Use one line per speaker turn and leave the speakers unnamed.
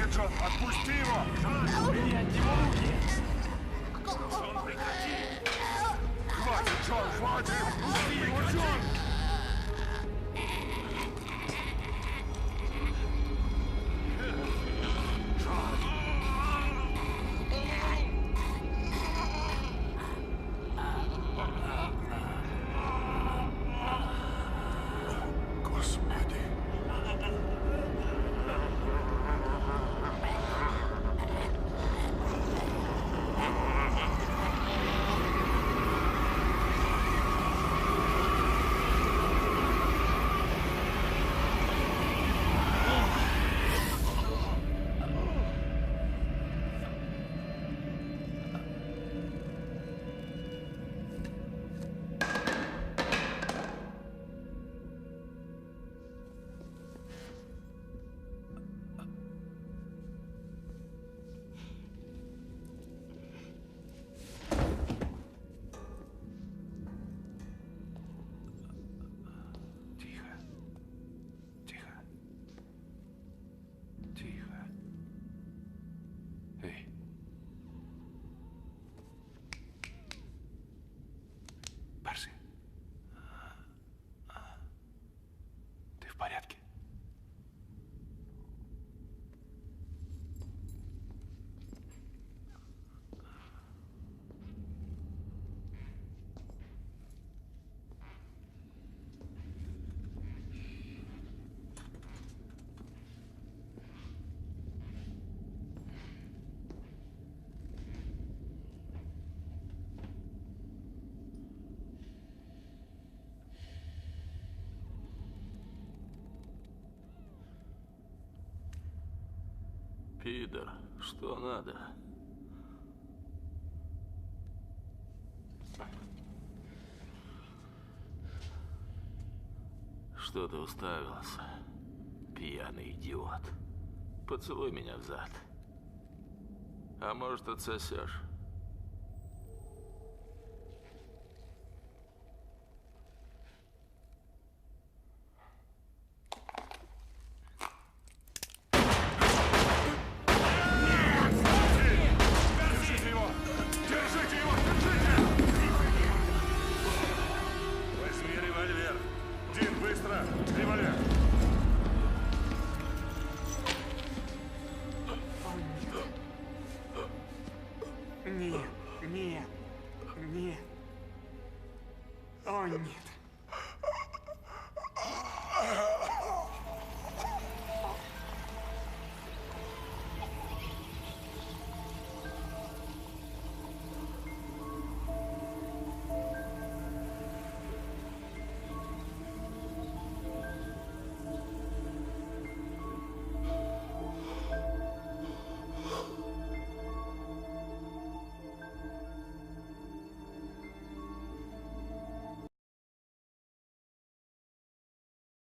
Хватит, Джон, отпусти его!
Принять его руки!
Джон, прекрати! Хватит, Джон, хватит!
Пусти его, Джон!
Господи!
Тихо. Тихо. Тихо. Эй. Парси. Ты в порядке?
Пидор, что надо? Что ты уставился, пьяный идиот? Поцелуй меня взад. А может, отсосешь?
Держите его! Держите его! Держите! Возьми револьвер! Дин, быстро! Револьвер!
Нет, нет, нет. О, нет.